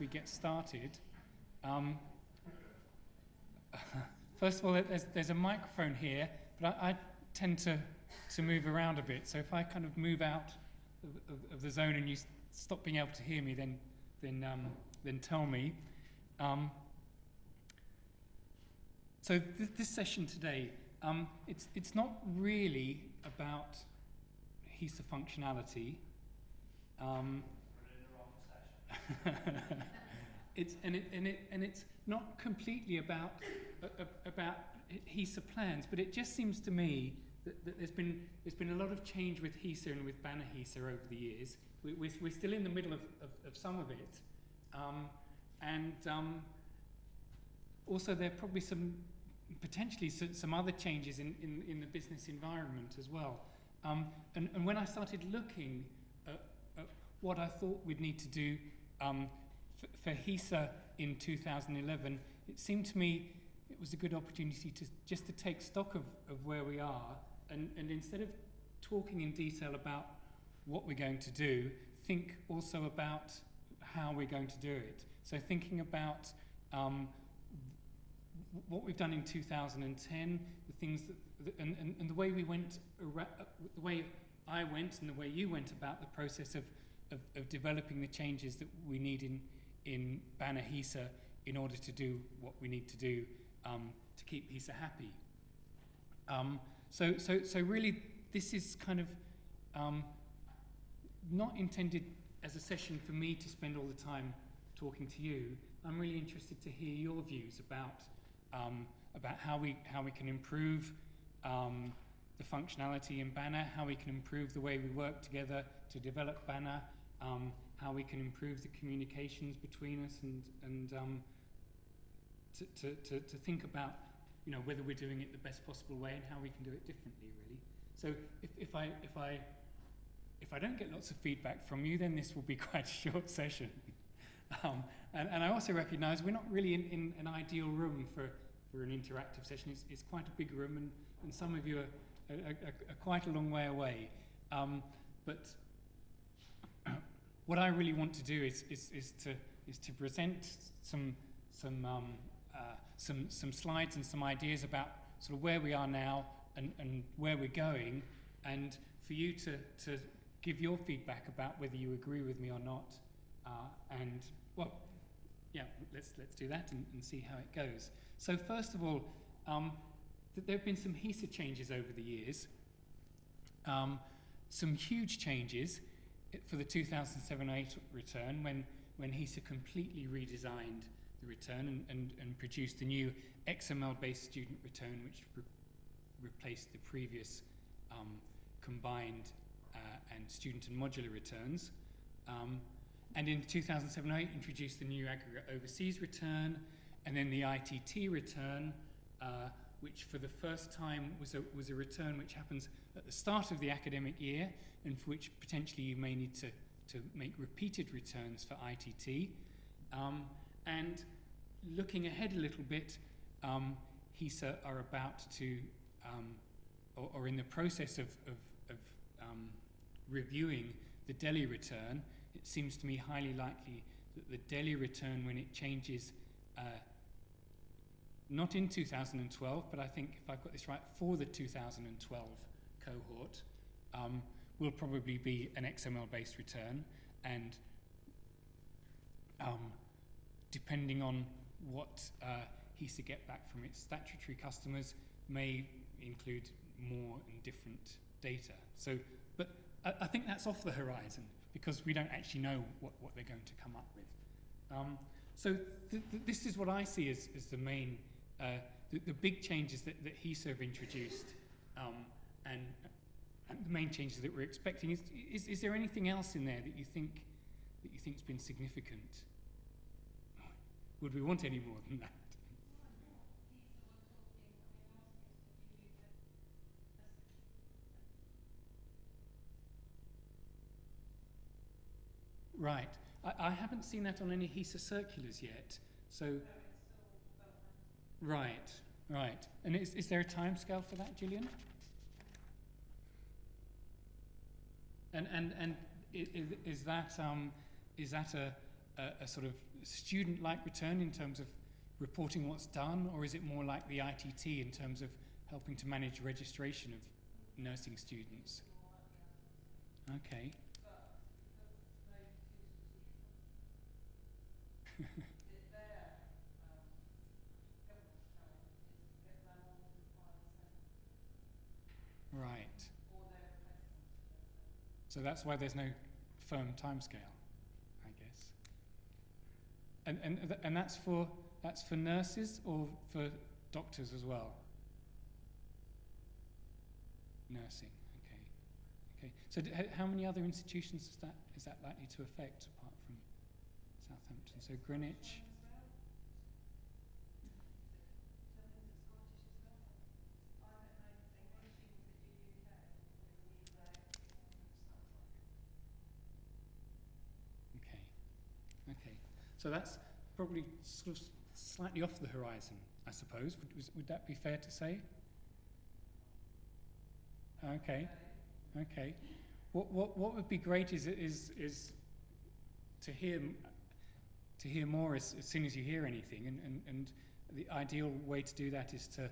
we get started. First of all, there's a microphone here, but I tend to move around a bit. So if I kind of move out of the zone and you stop being able to hear me, then tell me. So this session today, it's not really about HESA functionality. It's not completely about HESA plans, but it just seems to me that there's been a lot of change with HESA and with Banner HESA over the years. We're still in the middle of some of it, and also there are probably potentially some other changes in the business environment as well. And when I started looking at what I thought we'd need to do for HESA in 2011, it seemed to me it was a good opportunity to take stock of where we are, and instead of talking in detail about what we're going to do, think also about how we're going to do it. So thinking about what we've done in 2010, the things and the way we went, the way I went and the way you went about the process of developing the changes that we need in Banner HESA in order to do what we need to do to keep HESA happy. So really, this is kind of not intended as a session for me to spend all the time talking to you. I'm really interested to hear your views about how we can improve the functionality in Banner, how we can improve the way we work together to develop Banner, how we can improve the communications between us, and to think about whether we're doing it the best possible way and how we can do it differently, really. So if I don't get lots of feedback from you, then this will be quite a short session. And I also recognise we're not really in an ideal room for an interactive session. It's quite a big room, and some of you are quite a long way away. But what I really want to do is to present some slides and some ideas about sort of where we are now and where we're going, and for you to give your feedback about whether you agree with me or not. And well, yeah, let's do that and see how it goes. So first of all, there have been some HESA changes over the years. Some huge changes for the 2007-08 return when HESA completely redesigned the return and produced the new XML-based student return, which replaced the previous combined and student and modular returns. And in 2007-08 introduced the new aggregate overseas return, and then the ITT return, which for the first time was a return which happens at the start of the academic year, and for which potentially you may need to make repeated returns for ITT. And looking ahead a little bit, HESA are about to, or in the process of reviewing the DLHE return. It seems to me highly likely that the DLHE return, when it changes, not in 2012, but I think if I've got this right, for the 2012 cohort, will probably be an XML-based return, and depending on what HESA get back from its statutory customers, may include more and different data. So, but I think that's off the horizon, because we don't actually know what they're going to come up with. So this is what I see as the main, the big changes that HESA have introduced, and the main changes that we're expecting. Is there anything else in there that you think's been significant? Would we want any more than that? Right. I haven't seen that on any HESA circulars yet. So. Right. And is there a timescale for that, Gillian? And is that a sort of student-like return in terms of reporting what's done, or is it more like the ITT in terms of helping to manage registration of nursing students? Okay. Right. So that's why there's no firm timescale, I guess. And that's for nurses or for doctors as well? Nursing. Okay. Okay. So how many other institutions is that likely to affect apart from Southampton? So Greenwich. Okay, so that's probably sort of slightly off the horizon, I suppose. Would that be fair to say? Okay, okay. What would be great is to hear more as soon as you hear anything, and the ideal way to do that is to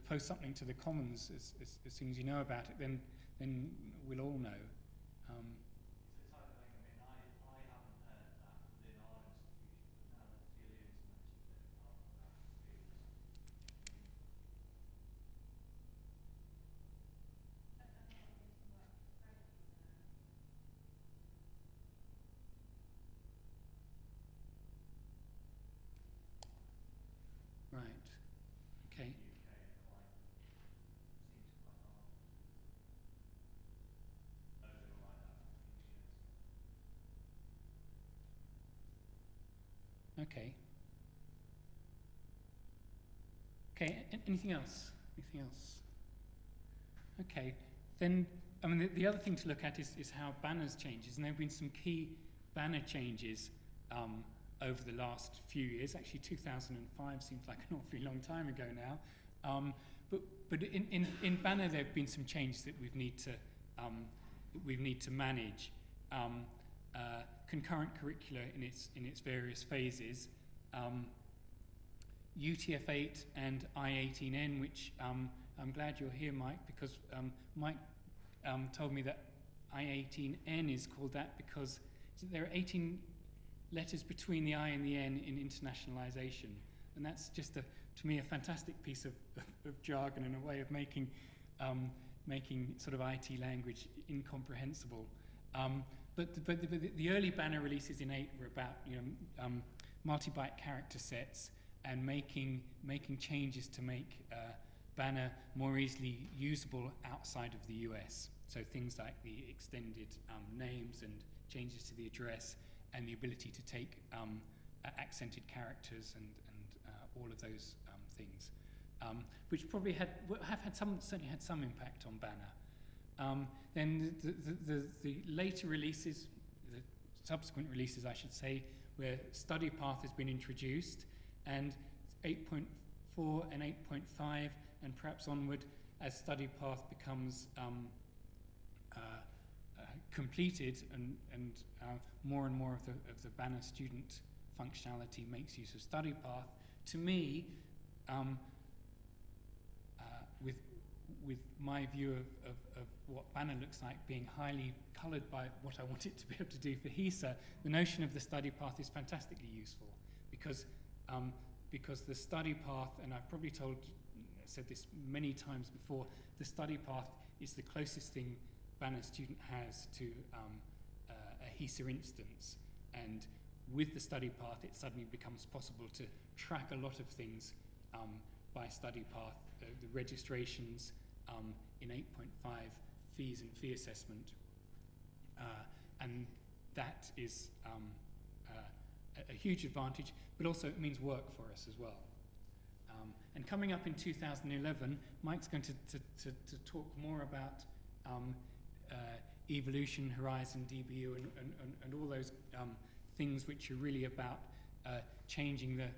post something to the Commons as soon as you know about it. Then we'll all know. Right. Okay. Okay. Okay. Anything else? Anything else? Okay. Then, I mean, the other thing to look at is how banners changes, and there have been some key banner changes over the last few years. Actually, 2005 seems like an awfully long time ago now. But in banner, there have been some changes that we need to manage. Concurrent curricula in its various phases. UTF-8 and I-18N, which I'm glad you're here, Mike, because Mike told me that I-18N is called that because there are 18 letters between the I and the N in internationalization, and that's just to me a fantastic piece of jargon and a way of making sort of IT language incomprehensible. But the early banner releases in 8 were about multi-byte character sets and making changes to make banner more easily usable outside of the US. So things like the extended names and changes to the address and the ability to take accented characters and all of those things, which probably certainly had some impact on banner. Then the later releases, the subsequent releases, I should say, where study path has been introduced, and 8.4 and 8.5, and perhaps onward, as study path becomes completed, and more and more of the banner student functionality makes use of study path. To me, with my view of what banner looks like being highly coloured by what I want it to be able to do for HESA, the notion of the study path is fantastically useful because the study path, and I've probably said this many times before, the study path is the closest thing Banner student has to a HESA instance, and with the study path it suddenly becomes possible to track a lot of things by study path, the registrations in 8.5, fees and fee assessment, and that is a huge advantage, but also it means work for us as well. And coming up in 2011, Mike's going to talk more about evolution, horizon, DBU, and all those things which are really about changing the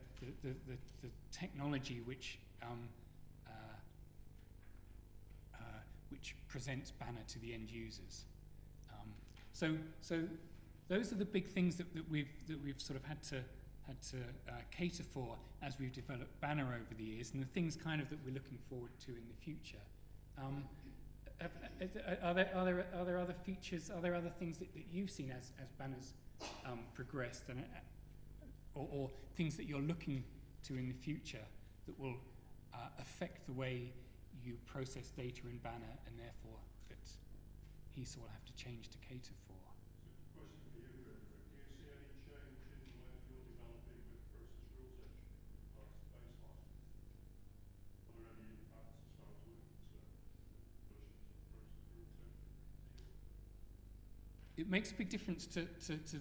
technology which presents Banner to the end users. So those are the big things that we've sort of had to cater for as we've developed Banner over the years, and the things kind of that we're looking forward to in the future. Are there other features? Are there other things that you've seen as Banner's progressed, and or things that you're looking to in the future that will affect the way you process data in Banner, and therefore that HESA will have to change to cater for? Question for you, Rick. Do you see any change in the way that you're developing with process rules engine as the baseline? Are there any impacts as far as we're concerned with versions of process rules engine to you? It makes a big difference to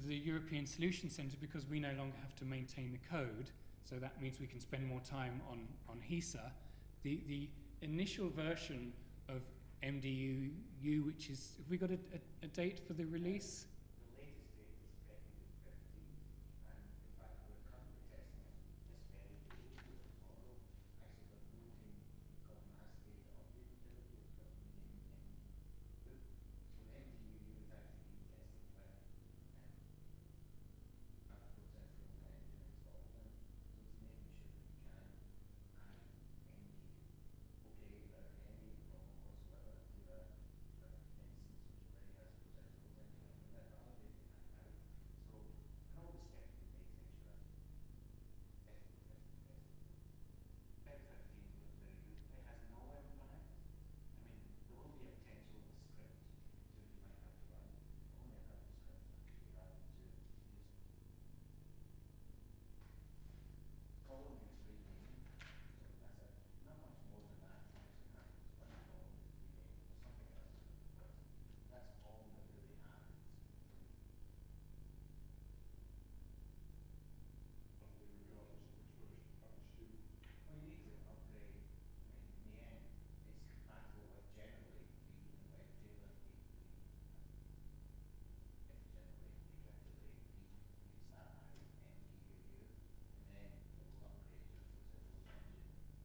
the European Solution Centre, because we no longer have to maintain the code, so that means we can spend more time on HESA. The initial version of MDU, which is, have we got a date for the release? The latest date is February 15th, and in fact we're currently testing it this very day, tomorrow. Actually, the blue team has got mass data update delivery, it's got the name MDU. So the MDU is actually being tested with a process rule engine installed in it. So it's making sure that we can add MDU okay without any problem whatsoever to a instance which already has process rules engine, and then validating that now. So, and all the steps we make to make sure that's tested. Feb 15th looks very good. It has no impact. I mean, there will be a potential of a script that you might have to run. Only a couple of scripts that can be run to just column is renaming. So that's it. Not much more than that actually happens. One column is renamed or something else is replaced. That's all that really happens. Probably regardless of which version of package you Well, you need to upgrade. I mean, in the end, it's compatible with generally V and WebTailer 8.3. It's generally regrettably V because that now MDUU, and then it will upgrade your process rules engine without any problems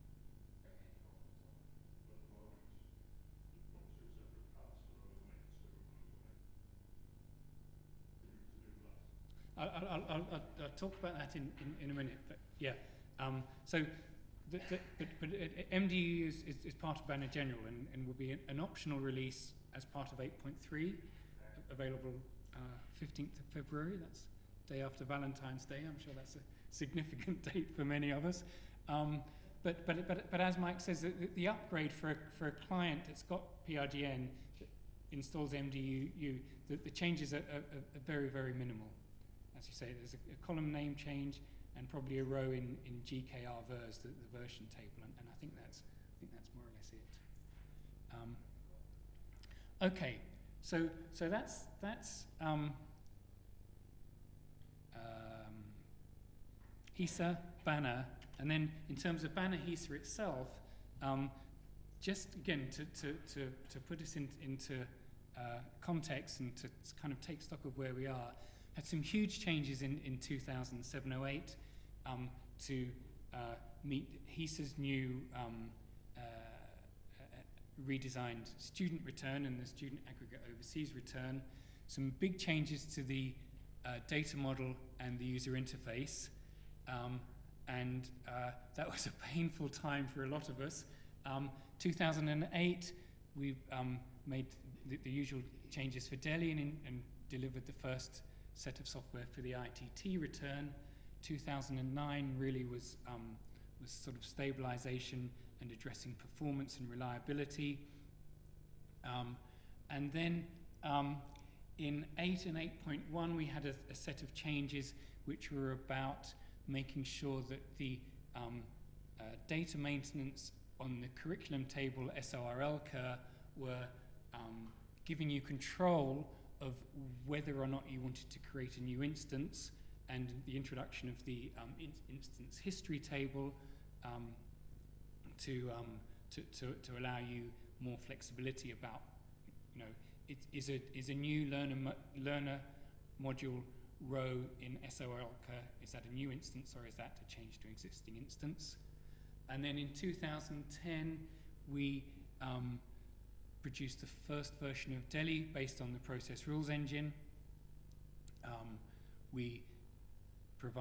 at all. but at the moment you've got two separate paths for underwent to do that. I'll talk about that in a minute, but yeah. So, MDU is part of Banner General and will be an optional release as part of 8.3, available 15th of February. That's day after Valentine's Day. I'm sure that's a significant date for many of us. But as Mike says, the upgrade for a client that's got PRDN that installs MDU, the changes are very, very minimal. As you say, there's a column name change and probably a row in GKR vers, the version table, and I think that's more or less it. Okay, so that's HESA, Banner, and then in terms of Banner HESA itself, just again to put us into context and to kind of take stock of where we are, had some huge changes in 2007-08 to meet HESA's new redesigned student return and the student aggregate overseas return. Some big changes to the data model and the user interface. And that was a painful time for a lot of us. 2008, we made the usual changes for DLHE and delivered the first set of software for the ITT return. 2009 really was sort of stabilization and addressing performance and reliability. And then in 8 and 8.1, we had a set of changes which were about making sure that the data maintenance on the curriculum table, SORL-CUR, were giving you control of whether or not you wanted to create a new instance, and the introduction of the instance history table to allow you more flexibility about, you know, is a new learner module row in SORL-CUR, is that a new instance or is that a change to existing instance? And then in 2010, we produced the first version of DLHE based on the process rules engine. we